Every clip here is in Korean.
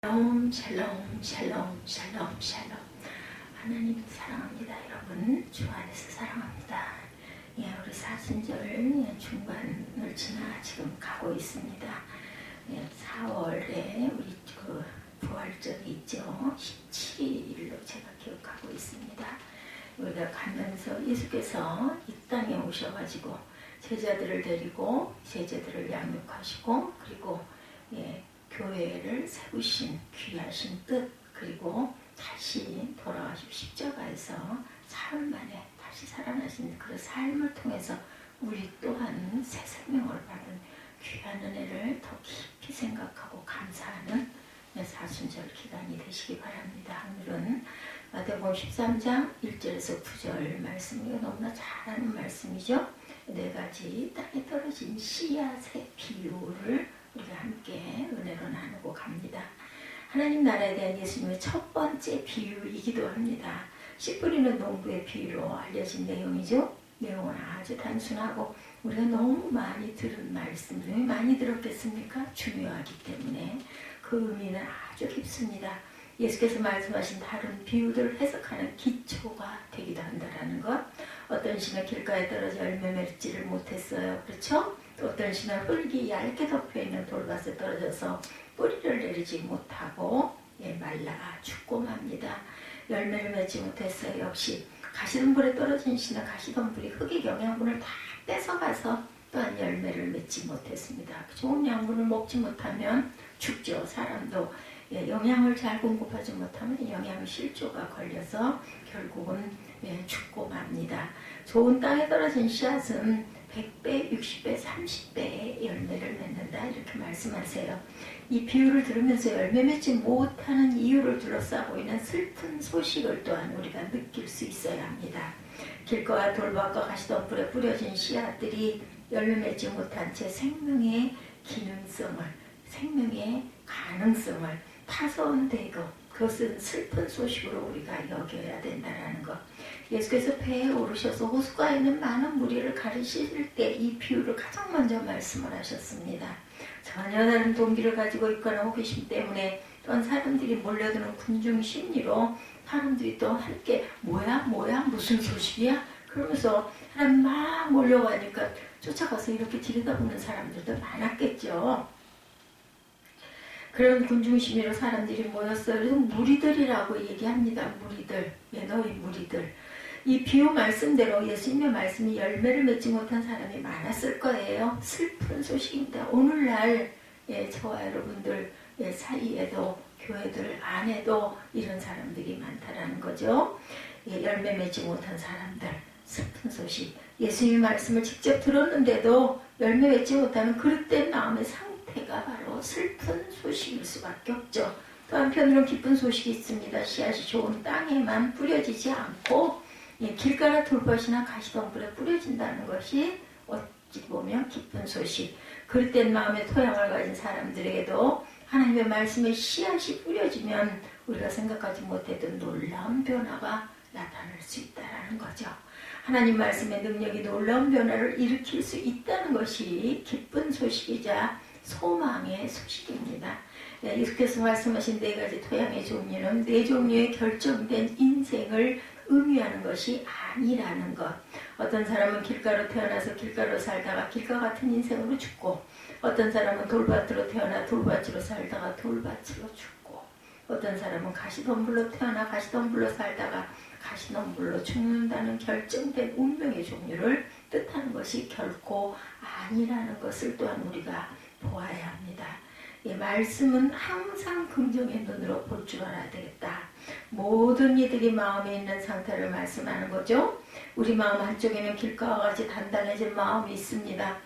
샬롬 샬롬 샬롬 샬롬 샬롬. 하나님 사랑합니다. 여러분 주 안에서 사랑합니다. 우리 사순절 중반을 지나 지금 가고 있습니다. 4월에 우리 그 부활절이 있죠. 17일로 제가 기억하고 있습니다. 우리가 가면서 예수께서 이 땅에 오셔가지고 제자들을 데리고 제자들을 양육하시고 그리고 교회를 세우신 귀하신 뜻, 그리고 다시 돌아가시고 십자가에서 사흘 만에 다시 살아나신 그 삶을 통해서 우리 또한 새 생명을 받은 귀한 은혜를 더 깊이 생각하고 감사하는 사순절 기간이 되시기 바랍니다. 오늘은 마태복음 13장 1절에서 9절 말씀이 너무나 잘 아는 말씀이죠. 4가지 땅에 떨어진 씨앗의 비유를 우리가 함께 은혜로 나누고 갑니다. 하나님 나라에 대한 예수님의 첫 번째 비유이기도 합니다. 씨 뿌리는 농부의 비유로 알려진 내용이죠. 내용은 아주 단순하고 우리가 너무 많이 들은 말씀, 너무 많이 들었겠습니까? 중요하기 때문에 그 의미는 아주 깊습니다. 예수께서 말씀하신 다른 비유들을 해석하는 기초가 되기도 한다는 것. 어떤 씨는 길가에 떨어져 열매 맺지를 못했어요. 그렇죠? 어떤 씨는 흙이 얇게 덮여있는 돌밭에 떨어져서 뿌리를 내리지 못하고 말라 죽고 맙니다. 열매를 맺지 못했어요. 역시 가시덤불에 떨어진 씨는 가시덤불이 흙의 영양분을 다 뺏어가서 또한 열매를 맺지 못했습니다. 좋은 양분을 먹지 못하면 죽죠. 사람도 영양을 잘 공급하지 못하면 영양 실조가 걸려서 결국은 죽고 맙니다. 좋은 땅에 떨어진 씨앗은 100배, 60배, 30배의 열매를 맺는다 이렇게 말씀하세요. 이 비유를 들으면서 열매 맺지 못하는 이유를 둘러싸고 있는 슬픈 소식을 또한 우리가 느낄 수 있어야 합니다. 길가와 돌밭과 가시덤불에 뿌려진 씨앗들이 열매 맺지 못한 채 생명의 기능성을, 생명의 가능성을 파손되고 그것은 슬픈 소식으로 우리가 여겨야 된다는 것. 예수께서 배에 오르셔서 호숫가에 있는 많은 무리를 가르치실 때 이 비유를 가장 먼저 말씀을 하셨습니다. 전혀 다른 동기를 가지고 있거나 호기심 때문에 또한 사람들이 몰려드는 군중 심리로 사람들이 또 함께 뭐야 무슨 소식이야? 그러면서 사람 막 몰려가니까 쫓아가서 이렇게 들여다보는 사람들도 많았겠죠. 그런 군중심리로 사람들이 모였어요. 그래서 무리들이라고 얘기합니다. 무리들, 너희 무리들. 이 비유 말씀대로 예수님의 말씀이 열매를 맺지 못한 사람이 많았을 거예요. 슬픈 소식입니다. 오늘날 저와 여러분들 사이에도 교회들 안에도 이런 사람들이 많다라는 거죠. 열매 맺지 못한 사람들, 슬픈 소식. 예수님의 말씀을 직접 들었는데도 열매 맺지 못하는 그릇된 마음의 상태가 바로 슬픈 소식일 수밖에 없죠. 또 한편으로는 기쁜 소식이 있습니다. 씨앗이 좋은 땅에만 뿌려지지 않고 길가나 돌밭이나 가시덤불에 뿌려진다는 것이 어찌 보면 기쁜 소식. 그릇된 마음의 토양을 가진 사람들에게도 하나님의 말씀에 씨앗이 뿌려지면 우리가 생각하지 못했던 놀라운 변화가 나타날 수 있다는 거죠. 하나님 말씀의 능력이 놀라운 변화를 일으킬 수 있다는 것이 기쁜 소식이자 소망의 소식입니다. 예수께서 말씀하신 4가지 토양의 종류는 4종류의 결정된 인생을 의미하는 것이 아니라는 것. 어떤 사람은 길가로 태어나서 길가로 살다가 길가 같은 인생으로 죽고, 어떤 사람은 돌밭으로 태어나 돌밭으로 살다가 돌밭으로 죽고, 어떤 사람은 가시덤불로 태어나 가시덤불로 살다가 가시덤불로 죽는다는 결정된 운명의 종류를 뜻하는 것이 결코 아니라는 것을 또한 우리가 보아야 합니다. 말씀은 항상 긍정의 눈으로 볼 줄 알아야 되겠다. 모든 이들이 마음에 있는 상태를 말씀하는 거죠. 우리 마음 한쪽에는 길가와 같이 단단해진 마음이 있습니다.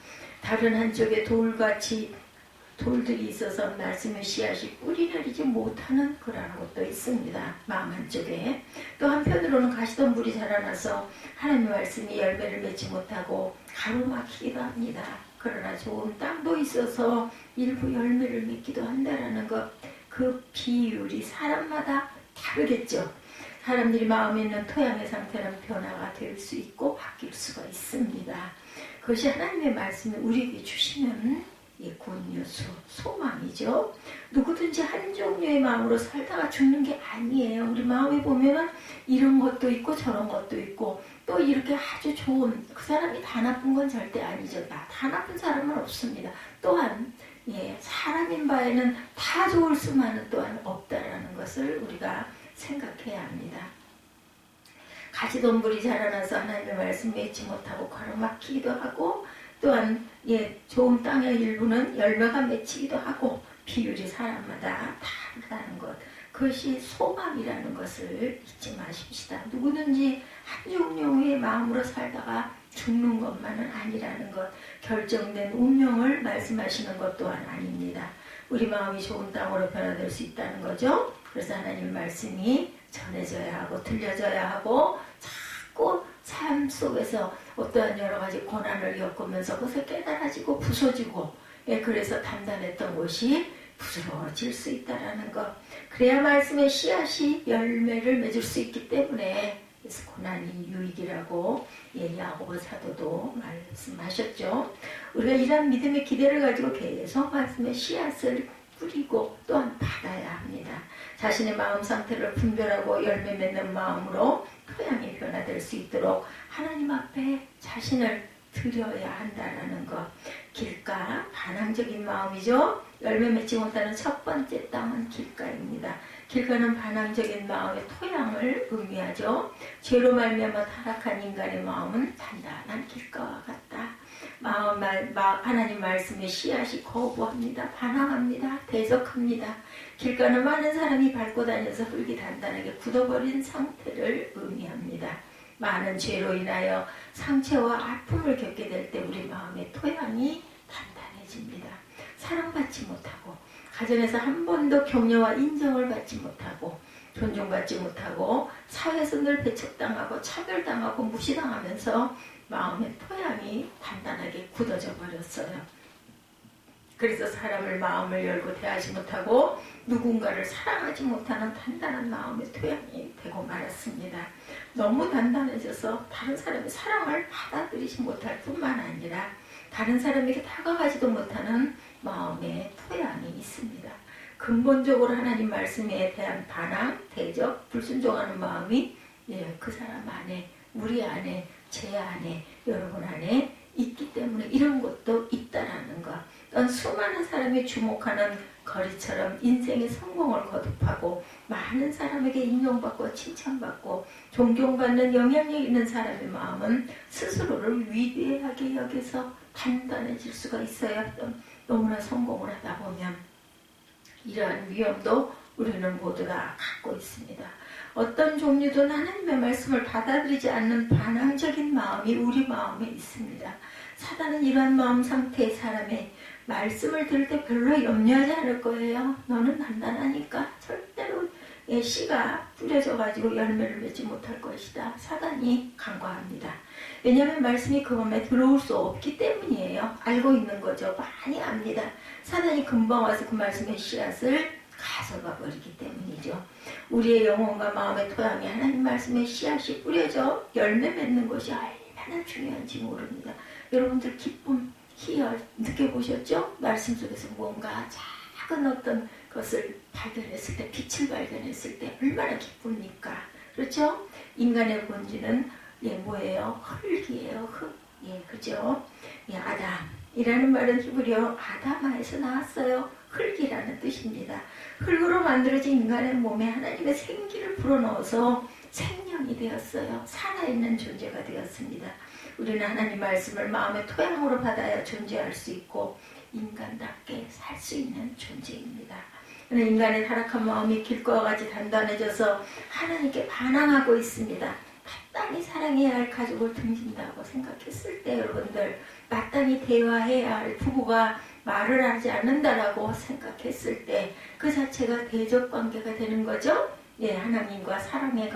다른 한쪽에 돌같이 돌들이 있어서 말씀의 씨앗이 뿌리 내리지 못하는 그런 것도 있습니다. 마음 한쪽에. 또 한편으로는 가시덤불이 자라나서 하나님의 말씀이 열매를 맺지 못하고 가로막히기도 합니다. 그러나 좋은 땅도 있어서 일부 열매를 맺기도 한다는 것. 그 비율이 사람마다 다르겠죠. 사람들이 마음에 있는 토양의 상태는 변화가 될 수 있고 바뀔 수가 있습니다. 그것이 하나님의 말씀이 우리에게 주시는 굿뉴스, 소망이죠. 누구든지 한 종류의 마음으로 살다가 죽는 게 아니에요. 우리 마음에 보면은 이런 것도 있고 저런 것도 있고 또 이렇게 아주 좋은, 그 사람이 다 나쁜 건 절대 아니죠. 다 나쁜 사람은 없습니다. 또한 사람인 바에는 다 좋을 수만은 또한 없다라는 것을 우리가 생각해야 합니다. 가지돈불이 자라나서 하나님의 말씀 맺지 못하고 가로막히기도 하고, 또한 좋은 땅의 일부는 열매가 맺히기도 하고, 비율이 사람마다 다르다는 것, 그것이 소망이라는 것을 잊지 마십시다. 누구든지 한 종류의 마음으로 살다가 죽는 것만은 아니라는 것, 결정된 운명을 말씀하시는 것 또한 아닙니다. 우리 마음이 좋은 땅으로 변화될 수 있다는 거죠. 그래서 하나님 말씀이 전해져야 하고 들려져야 하고, 자꾸 삶 속에서 어떠한 여러 가지 고난을 겪으면서 그것을 깨달아지고 부서지고, 그래서 단단했던 곳이 부드러워질 수 있다는 것. 그래야 말씀의 씨앗이 열매를 맺을 수 있기 때문에, 그래서 고난이 유익이라고 야고보 사도도 말씀하셨죠. 우리가 이러한 믿음의 기대를 가지고 계속 말씀의 씨앗을 뿌리고 또한 받아야 합니다. 자신의 마음 상태를 분별하고 열매 맺는 마음으로 토양이 변화될 수 있도록 하나님 앞에 자신을 드려야 한다는 것. 길가, 반항적인 마음이죠. 열매 맺지 못하는 첫 번째 땅은 길가입니다. 길가는 반항적인 마음의 토양을 의미하죠. 죄로 말미암아 타락한 인간의 마음은 단단한 길가와 같다. 하나님 말씀의 씨앗이 거부합니다. 반항합니다. 대적합니다. 길가는 많은 사람이 밟고 다녀서 흙이 단단하게 굳어버린 상태를 의미합니다. 많은 죄로 인하여 상처와 아픔을 겪게 될 때 우리 마음의 토양이 단단해집니다. 사랑받지 못하고, 가정에서 한 번도 격려와 인정을 받지 못하고, 존중받지 못하고, 사회에서 늘 배척당하고 차별당하고 무시당하면서 마음의 토양이 단단하게 굳어져 버렸어요. 그래서 사람을 마음을 열고 대하지 못하고 누군가를 사랑하지 못하는 단단한 마음의 토양이 되고 말았습니다. 너무 단단해져서 다른 사람의 사랑을 받아들이지 못할 뿐만 아니라 다른 사람에게 다가가지도 못하는 마음의 토양이 있습니다. 근본적으로 하나님 말씀에 대한 반항, 대적, 불순종하는 마음이 그 사람 안에, 우리 안에, 제 안에, 여러분 안에 있기 때문에 이런 것도 있다라는 것. 또한 수많은 사람이 주목하는 거리처럼 인생의 성공을 거듭하고 많은 사람에게 인용받고 칭찬받고 존경받는 영향력 있는 사람의 마음은 스스로를 위대하게 여겨서 단단해질 수가 있어요. 너무나 성공을 하다 보면 이러한 위험도 우리는 모두 다 갖고 있습니다. 어떤 종류든 하나님의 말씀을 받아들이지 않는 반항적인 마음이 우리 마음에 있습니다. 사단은 이러한 마음 상태의 사람의 말씀을 들을 때 별로 염려하지 않을 거예요. 너는 단단하니까 절대로 씨가 뿌려져가지고 열매를 맺지 못할 것이다. 사단이 간과합니다. 왜냐하면 말씀이 그 마음에 들어올 수 없기 때문이에요. 알고 있는 거죠. 많이 압니다. 사단이 금방 와서 그 말씀의 씨앗을 가져가 버리기 때문이죠. 우리의 영혼과 마음의 토양에 하나님 말씀의 씨앗이 뿌려져 열매 맺는 것이 얼마나 중요한지 모릅니다. 여러분들 기쁨, 희열 느껴보셨죠? 말씀 속에서 뭔가 작은 어떤 것을 발견했을 때, 빛을 발견했을 때 얼마나 기쁩니까? 그렇죠? 인간의 본질은 뭐예요? 흙이에요. 흙. 그죠? 아담이라는 말은 히브리어 아다마에서 나왔어요. 흙이라는 뜻입니다. 흙으로 만들어진 인간의 몸에 하나님의 생기를 불어넣어서 생명이 되었어요. 살아있는 존재가 되었습니다. 우리는 하나님 말씀을 마음의 토양으로 받아야 존재할 수 있고 인간답게 살 수 있는 존재입니다. 인간의 타락한 마음이 길과 같이 단단해져서 하나님께 반항하고 있습니다. 마땅히 사랑해야 할 가족을 등진다고 생각했을 때 여러분들, 마땅히 대화해야 할 부부가 말을 하지 않는다라고 생각했을 때 그 자체가 대적 관계가 되는 거죠. 하나님과 사람의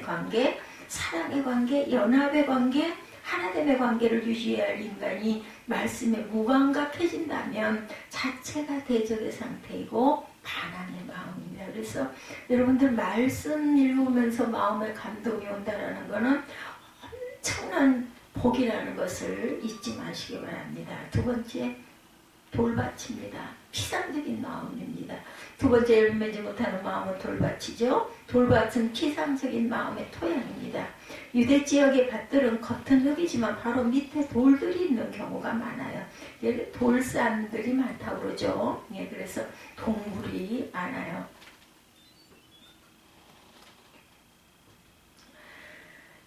관계, 사랑의 관계, 연합의 관계, 하나됨의 관계를 유지해야 할 인간이 말씀에 무감각해진다면 자체가 대적의 상태이고 반항의 마음입니다. 그래서 여러분들 말씀 읽으면서 마음에 감동이 온다라는 것은 엄청난 복이라는 것을 잊지 마시기 바랍니다. 두 번째, 돌밭입니다. 피상적인 마음입니다. 두 번째 열매 맺지 못하는 마음은 돌밭이죠. 돌밭은 피상적인 마음의 토양입니다. 유대 지역의 밭들은 겉은 흙이지만 바로 밑에 돌들이 있는 경우가 많아요. 돌산들이 많다고 그러죠. 예, 그래서 동물이 많아요.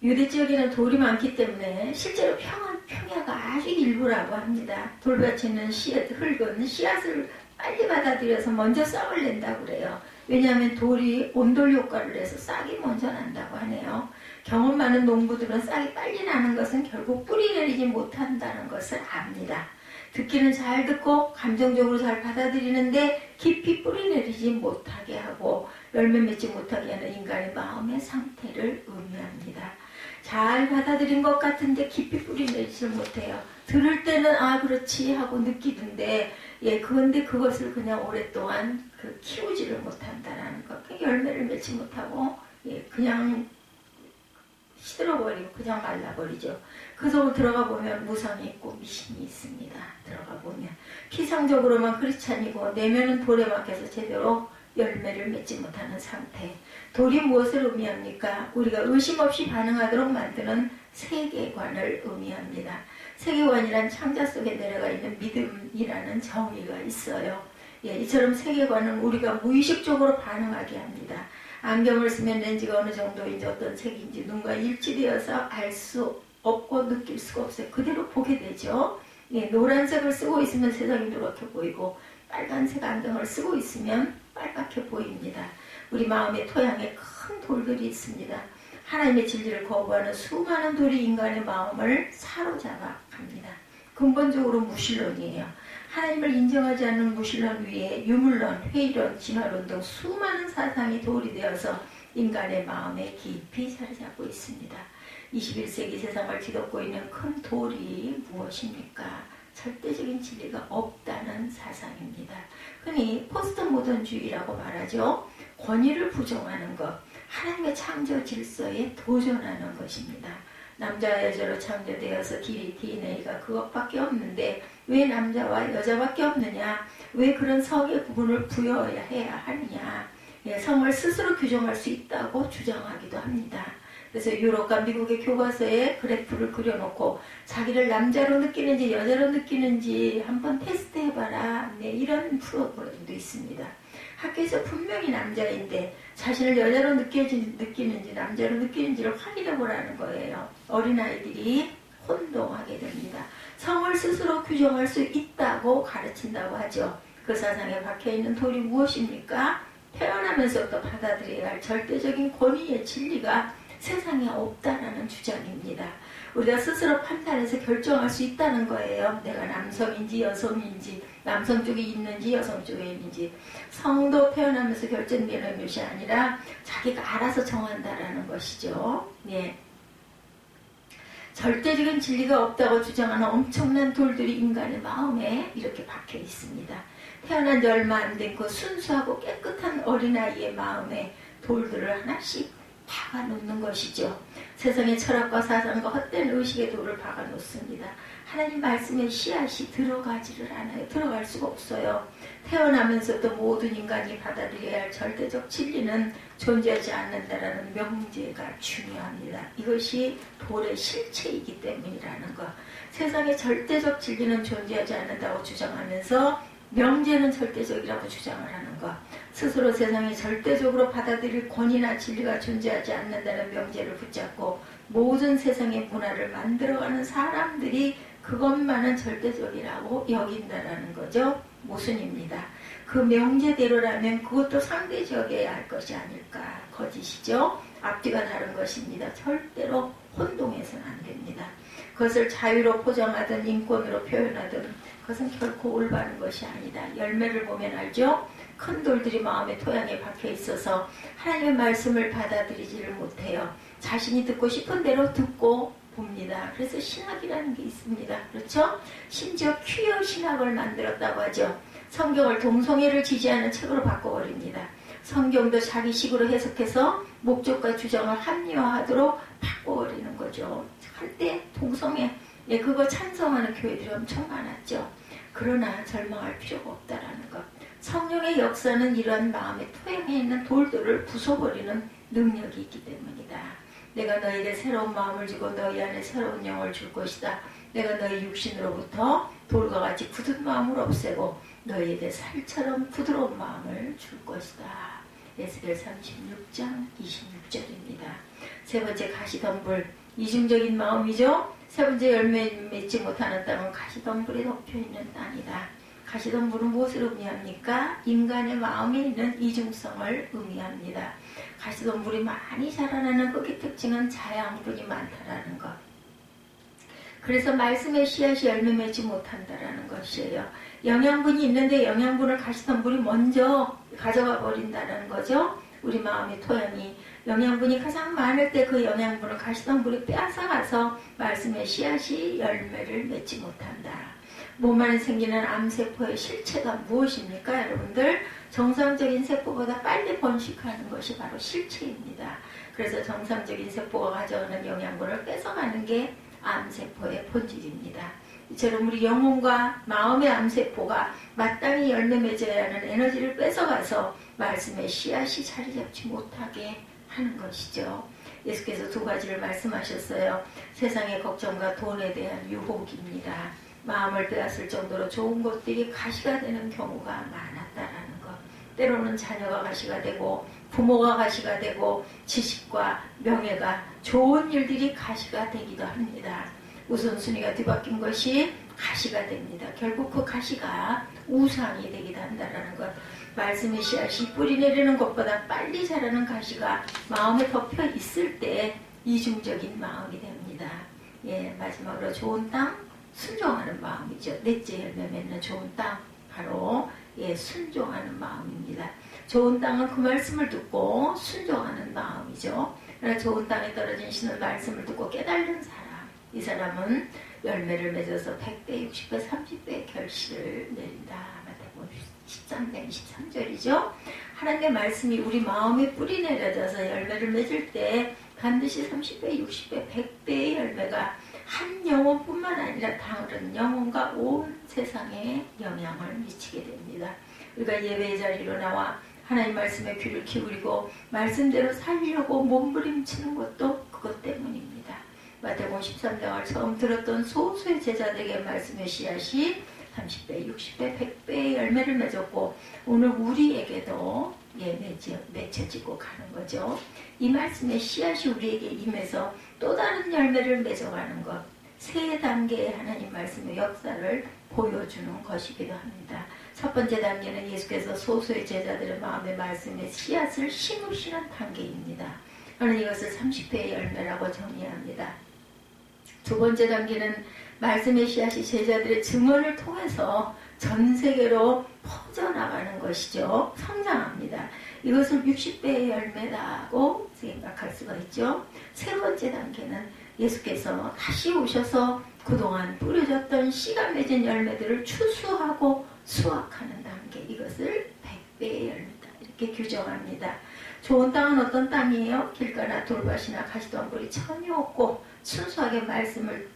유대 지역에는 돌이 많기 때문에 실제로 평야가 아주 일부라고 합니다. 돌밭에 있는 흙은 씨앗을 빨리 받아들여서 먼저 싹을 낸다고 그래요. 왜냐하면 돌이 온돌 효과를 내서 싹이 먼저 난다고 하네요. 경험 많은 농부들은 싹이 빨리 나는 것은 결국 뿌리 내리지 못한다는 것을 압니다. 듣기는 잘 듣고 감정적으로 잘 받아들이는데 깊이 뿌리 내리지 못하게 하고 열매 맺지 못하게 하는 인간의 마음의 상태를 의미합니다. 잘 받아들인 것 같은데 깊이 뿌리 내리지 못해요. 들을 때는 아 그렇지 하고 느끼는데 그런데 그것을 그냥 오랫동안 키우지를 못한다는 것. 열매를 맺지 못하고 그냥 시들어버리고 그냥 말라버리죠. 그 속으로 들어가 보면 무상이 있고 미신이 있습니다. 들어가 보면 피상적으로만 크리스찬이고 내면은 돌에 막혀서 제대로 열매를 맺지 못하는 상태. 돌이 무엇을 의미합니까? 우리가 의심 없이 반응하도록 만드는 세계관을 의미합니다. 세계관이란 창자 속에 내려가 있는 믿음이라는 정의가 있어요. 이처럼 세계관은 우리가 무의식적으로 반응하게 합니다. 안경을 쓰면 렌즈가 어느 정도인지 어떤 색인지 눈과 일치되어서 알 수 없고 느낄 수가 없어요. 그대로 보게 되죠. 노란색을 쓰고 있으면 세상이 노랗게 보이고 빨간색 안경을 쓰고 있으면 빨갛게 보입니다. 우리 마음의 토양에 큰 돌들이 있습니다. 하나님의 진리를 거부하는 수많은 돌이 인간의 마음을 사로잡아 갑니다. 근본적으로 무신론이에요. 하나님을 인정하지 않는 무신론 위에 유물론, 회의론, 진화론 등 수많은 사상이 돌이 되어서 인간의 마음에 깊이 자리 잡고 있습니다. 21세기 세상을 뒤덮고 있는 큰 돌이 무엇입니까? 절대적인 진리가 없다는 사상입니다. 흔히 포스트 모던주의라고 말하죠. 권위를 부정하는 것, 하나님의 창조 질서에 도전하는 것입니다. 남자 여자로 창조되어서 DNA가 그것밖에 없는데 왜 남자와 여자밖에 없느냐? 왜 그런 성의 구분을 부여해야 하느냐? 성을 스스로 규정할 수 있다고 주장하기도 합니다. 그래서 유럽과 미국의 교과서에 그래프를 그려놓고 자기를 남자로 느끼는지 여자로 느끼는지 한번 테스트해봐라. 이런 프로그램도 있습니다. 학교에서 분명히 남자인데 자신을 여자로 느끼는지 남자로 느끼는지를 확인해보라는 거예요. 어린아이들이 혼동하게 됩니다. 성을 스스로 규정할 수 있다고 가르친다고 하죠. 그 사상에 박혀있는 돌이 무엇입니까? 태어나면서부터 받아들여야 할 절대적인 권위의 진리가 세상에 없다라는 주장입니다. 우리가 스스로 판단해서 결정할 수 있다는 거예요. 내가 남성인지 여성인지, 남성 쪽에 있는지 여성 쪽에 있는지. 성도 태어나면서 결정되는 것이 아니라 자기가 알아서 정한다라는 것이죠. 절대적인 진리가 없다고 주장하는 엄청난 돌들이 인간의 마음에 이렇게 박혀 있습니다. 태어난 지 얼마 안 된 그 순수하고 깨끗한 어린아이의 마음에 돌들을 하나씩 박아놓는 것이죠. 세상의 철학과 사상과 헛된 의식의 돌을 박아놓습니다. 하나님 말씀의 씨앗이 들어가지를 않아요. 들어갈 수가 없어요. 태어나면서도 모든 인간이 받아들여야 할 절대적 진리는 존재하지 않는다라는 명제가 중요합니다. 이것이 돌의 실체이기 때문이라는 것. 세상의 절대적 진리는 존재하지 않는다고 주장하면서 명제는 절대적이라고 주장을 하는 것. 스스로 세상에 절대적으로 받아들일 권위나 진리가 존재하지 않는다는 명제를 붙잡고 모든 세상의 문화를 만들어가는 사람들이 그것만은 절대적이라고 여긴다라는 거죠. 모순입니다. 그 명제대로라면 그것도 상대적이어야 할 것이 아닐까. 거짓이죠. 앞뒤가 다른 것입니다. 절대로 혼동해서는 안 됩니다. 그것을 자유로 포장하든 인권으로 표현하든 그것은 결코 올바른 것이 아니다. 열매를 보면 알죠? 큰 돌들이 마음의 토양에 박혀 있어서 하나님의 말씀을 받아들이지를 못해요. 자신이 듣고 싶은 대로 듣고 봅니다. 그래서 신학이라는 게 있습니다. 그렇죠? 심지어 퀴어 신학을 만들었다고 하죠. 성경을 동성애를 지지하는 책으로 바꿔버립니다. 성경도 자기식으로 해석해서 목적과 주장을 합리화하도록 바꿔버리는 거죠. 한때 동성애 그거 찬성하는 교회들이 엄청 많았죠. 그러나 절망할 필요가 없다라는 것. 성령의 역사는 이러한 마음의 토양에 있는 돌들을 부숴버리는 능력이 있기 때문이다. 내가 너에게 새로운 마음을 주고 너희 안에 새로운 영을 줄 것이다. 내가 너희 육신으로부터 돌과 같이 굳은 마음을 없애고 너희에게 살처럼 부드러운 마음을 줄 것이다. 에스겔 36장 26절입니다. 세 번째 가시덤불, 이중적인 마음이죠. 세 번째 열매 맺지 못하는 땅은 가시덤불이 덮여있는 땅이다. 가시덤불은 무엇을 의미합니까? 인간의 마음에 있는 이중성을 의미합니다. 가시덤불이 많이 자라나는 흙의 특징은 자양분이 많다라는 것. 그래서 말씀의 씨앗이 열매 맺지 못한다라는 것이에요. 영양분이 있는데 영양분을 가시덤불이 먼저 가져가 버린다는 거죠. 우리 마음의 토양이 영양분이 가장 많을 때 그 영양분을 가시덤불이 빼앗아가서 말씀의 씨앗이 열매를 맺지 못한다. 몸 안에 생기는 암세포의 실체가 무엇입니까? 여러분들, 정상적인 세포보다 빨리 번식하는 것이 바로 실체입니다. 그래서 정상적인 세포가 가져가는 영양분을 뺏어가는 게 암세포의 본질입니다. 이처럼 우리 영혼과 마음의 암세포가 마땅히 열매 맺어야 하는 에너지를 뺏어가서 말씀의 씨앗이 자리 잡지 못하게 하는 것이죠. 예수께서 두 가지를 말씀하셨어요. 세상의 걱정과 돈에 대한 유혹입니다. 마음을 빼앗을 정도로 좋은 것들이 가시가 되는 경우가 많았다라는 것. 때로는 자녀가 가시가 되고 부모가 가시가 되고 지식과 명예가 좋은 일들이 가시가 되기도 합니다. 우선순위가 뒤바뀐 것이 가시가 됩니다. 결국 그 가시가 우상이 되기도 한다는 것. 말씀의 씨앗이 뿌리 내리는 것보다 빨리 자라는 가시가 마음에 덮여 있을 때 이중적인 마음이 됩니다. 예, 마지막으로 좋은 땅, 순종하는 마음이죠. 넷째 열매 맺는 좋은 땅, 바로 순종하는 마음입니다. 좋은 땅은 그 말씀을 듣고 순종하는 마음이죠. 그러나 좋은 땅에 떨어진 신의 말씀을 듣고 깨달는 사람, 이 사람은 열매를 맺어서 100배, 60배, 30배의 결실을 내린다. 마태복음 13장 23절이죠. 하나님의 말씀이 우리 마음에 뿌리 내려져서 열매를 맺을 때 반드시 30배, 60배, 100배의 열매가 한 영혼뿐만 아니라 다른 영혼과 온 세상에 영향을 미치게 됩니다. 우리가 예배의 자리로 나와 하나님 말씀에 귀를 기울이고 말씀대로 살려고 몸부림치는 것도 그것 때문입니다. 마태복음 13장을 처음 들었던 소수의 제자들에게 말씀의 씨앗이 30배, 60배, 100배의 열매를 맺었고 오늘 우리에게도 맺혀지고 가는 거죠. 이 말씀의 씨앗이 우리에게 임해서 또 다른 열매를 맺어가는 것, 세 단계의 하나님 말씀의 역사를 보여주는 것이기도 합니다. 첫 번째 단계는 예수께서 소수의 제자들의 마음의 말씀의 씨앗을 심으시는 단계입니다. 저는 이것을 30회의 열매라고 정의합니다. 두 번째 단계는 말씀의 씨앗이 제자들의 증언을 통해서 전 세계로 퍼져나가는 것이죠. 성장합니다. 이것을 60배의 열매라고 생각할 수가 있죠. 세 번째 단계는 예수께서 다시 오셔서 그동안 뿌려졌던 씨가 맺은 열매들을 추수하고 수확하는 단계, 이것을 100배의 열매다 이렇게 규정합니다. 좋은 땅은 어떤 땅이에요? 길가나 돌밭이나 가시덤불이 전혀 없고 순수하게 말씀을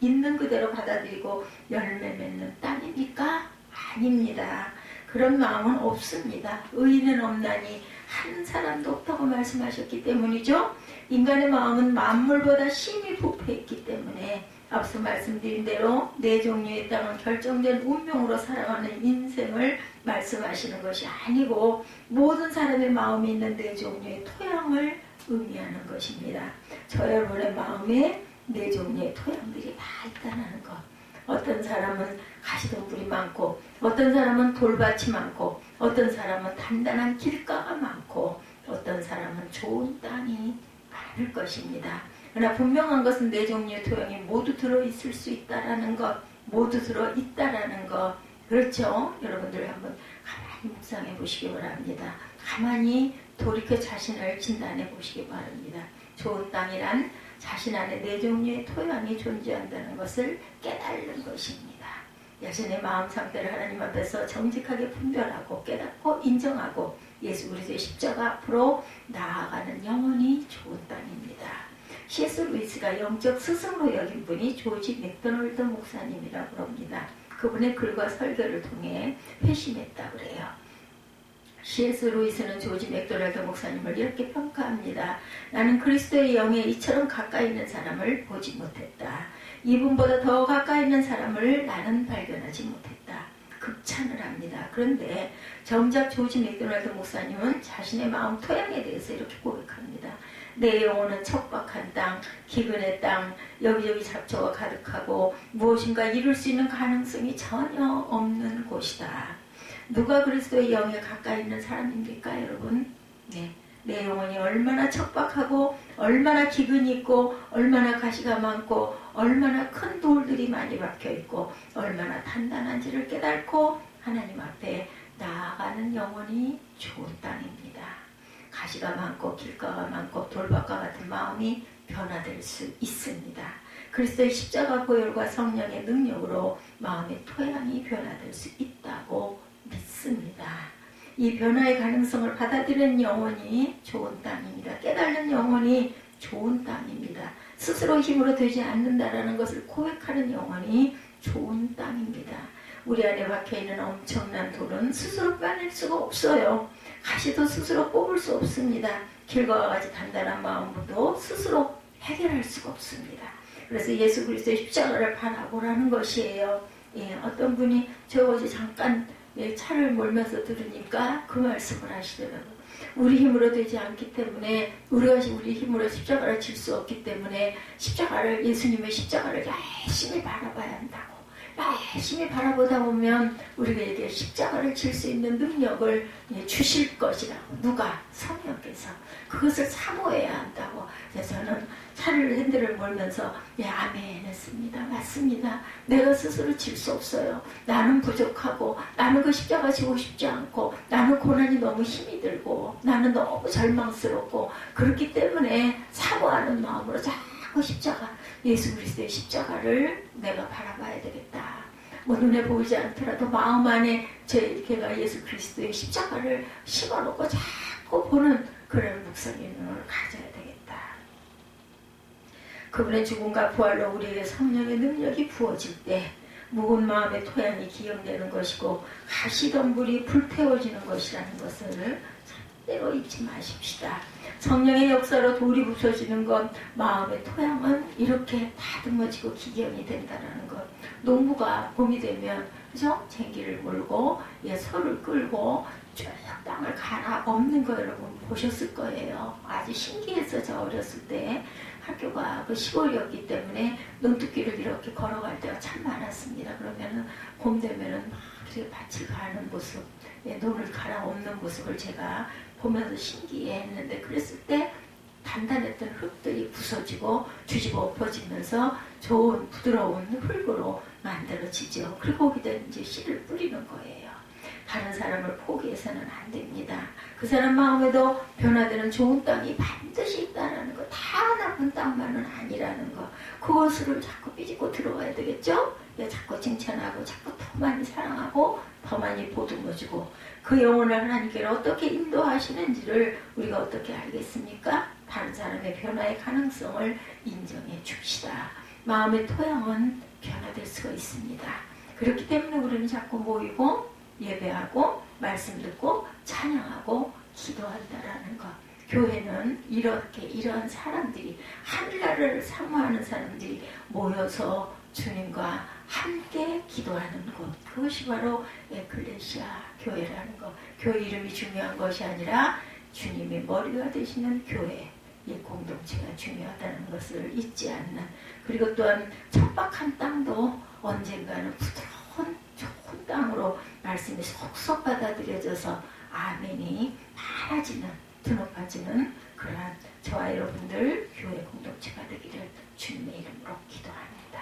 있는 그대로 받아들이고 열매 맺는 땅입니까? 아닙니다. 그런 마음은 없습니다. 의인은 없나니 한 사람도 없다고 말씀하셨기 때문이죠. 인간의 마음은 만물보다 심히 부패했기 때문에 앞서 말씀드린 대로 네 종류의 땅은 결정된 운명으로 살아가는 인생을 말씀하시는 것이 아니고 모든 사람의 마음이 있는 네 종류의 토양을 의미하는 것입니다. 저 여러분의 마음에 네 종류의 토양들이 다 있다는 것. 어떤 사람은 가시덤불이 많고 어떤 사람은 돌밭이 많고 어떤 사람은 단단한 길가가 많고 어떤 사람은 좋은 땅이 많을 것입니다. 그러나 분명한 것은 네 종류의 토양이 모두 들어있을 수 있다라는 것, 모두 들어있다라는 것. 그렇죠? 여러분들 한번 가만히 묵상해 보시기 바랍니다. 가만히 돌이켜 자신을 진단해 보시기 바랍니다. 좋은 땅이란 자신 안에 네 종류의 토양이 존재한다는 것을 깨달는 것입니다. 자신의 마음 상태를 하나님 앞에서 정직하게 분별하고 깨닫고 인정하고 예수 그리스도의 십자가 앞으로 나아가는 영혼이 좋은 땅입니다. C.S. 루이스가 영적 스승으로 여긴 분이 조지 맥도널드 목사님이라고 합니다. 그분의 글과 설교를 통해 회심했다 그래요. C.S. 루이스는 조지 맥도날드 목사님을 이렇게 평가합니다. 나는 그리스도의 영에 이처럼 가까이 있는 사람을 보지 못했다. 이분보다 더 가까이 있는 사람을 나는 발견하지 못했다. 극찬을 합니다. 그런데 정작 조지 맥도날드 목사님은 자신의 마음 토양에 대해서 이렇게 고백합니다. 내 영혼은 척박한 땅, 기근의 땅, 여기저기 잡초가 가득하고 무엇인가 이룰 수 있는 가능성이 전혀 없는 곳이다. 누가 그리스도의 영에 가까이 있는 사람입니까, 여러분? 네. 내 영혼이 얼마나 척박하고 얼마나 기근이 있고 얼마나 가시가 많고 얼마나 큰 돌들이 많이 박혀있고 얼마나 단단한지를 깨닫고 하나님 앞에 나아가는 영혼이 좋은 땅입니다. 가시가 많고 길가가 많고 돌밭과 같은 마음이 변화될 수 있습니다. 그리스도의 십자가 보혈과 성령의 능력으로 마음의 토양이 변화될 수 있다고 믿습니다. 이 변화의 가능성을 받아들이는 영혼이 좋은 땅입니다. 깨달는 영혼이 좋은 땅입니다. 스스로 힘으로 되지 않는다라는 것을 고백하는 영혼이 좋은 땅입니다. 우리 안에 박혀있는 엄청난 돌은 스스로 빼낼 수가 없어요. 가시도 스스로 뽑을 수 없습니다. 길과 같이 단단한 마음도 스스로 해결할 수가 없습니다. 그래서 예수 그리스도의 십자가를 바라보라는 것이에요. 어떤 분이 저 어제 잠깐 차를 몰면서 들으니까 그 말씀을 하시더라고요. 우리 힘으로 되지 않기 때문에 우리 힘으로 십자가를 질 수 없기 때문에 예수님의 십자가를 열심히 바라봐야 한다고. 열심히 바라보다 보면 우리에게 십자가를 질 수 있는 능력을 주실 것이라고. 누가? 성령께서. 그것을 사모해야 한다고. 그래서 저는 차를 핸들을 몰면서 아멘 했습니다. 맞습니다. 내가 스스로 질 수 없어요. 나는 부족하고 나는 그 십자가 지고 싶지 않고 나는 고난이 너무 힘이 들고 나는 너무 절망스럽고 그렇기 때문에 사모하는 마음으로 자꾸 십자가 예수 그리스도의 십자가를 내가 바라봐야 되겠다. 뭐 눈에 보이지 않더라도 마음 안에 제가 예수 그리스도의 십자가를 심어놓고 자꾸 보는 그런 묵상의 눈을 가져야 되겠다. 그분의 죽음과 부활로 우리에게 성령의 능력이 부어질 때 묵은 마음의 토양이 기억되는 것이고 가시덤불이 불태워지는 것이라는 것을 절대로 잊지 마십시다. 성령의 역사로 돌이 부서지는 것, 마음의 토양은 이렇게 다듬어지고 기경이 된다는 것. 농부가 봄이 되면 그죠? 쟁기를 몰고 소를 끌고 쭉 땅을 갈아 엎는 거 여러분 보셨을 거예요. 아주 신기해서 저 어렸을 때 학교가 그 시골이었기 때문에 논두길을 이렇게 걸어갈 때가 참 많았습니다. 그러면은 봄 되면은 막 이렇게 밭을 가는 모습, 논을 갈아 엎는 모습을 제가 보면서 신기해했는데 그랬을 때 단단했던 흙들이 부서지고 뒤집어 엎어지면서 좋은 부드러운 흙으로 만들어지죠. 그리고 거기다 이제 씨를 뿌리는 거예요. 다른 사람을 포기해서는 안 됩니다. 그 사람 마음에도 변화되는 좋은 땅이 반드시 있다는 거. 다 나쁜 땅만은 아니라는 거. 그것을 자꾸 삐집고 들어와야 되겠죠? 자꾸 칭찬하고 자꾸 더 많이 사랑하고 더 많이 보듬어주고 그 영혼을 하나님께로 어떻게 인도하시는지를 우리가 어떻게 알겠습니까? 다른 사람의 변화의 가능성을 인정해 줍시다. 마음의 토양은 변화될 수가 있습니다. 그렇기 때문에 우리는 자꾸 모이고 예배하고 말씀 듣고 찬양하고 기도한다라는 것. 교회는 이런 사람들이 하늘나라를 사모하는 사람들이 모여서 주님과 함께 기도하는 곳. 그것이 바로 에클레시아 교회라는 것. 교회 이름이 중요한 것이 아니라 주님의 머리가 되시는 교회. 이 공동체가 중요하다는 것을 잊지 않는. 그리고 또한 척박한 땅도 언젠가는 부드러운 좋은 땅으로 말씀이 속속 받아들여져서 아멘이 많아지는 드높아지는 그러한 저와 여러분들 교회 공동체가 되기를 주님의 이름으로 기도합니다.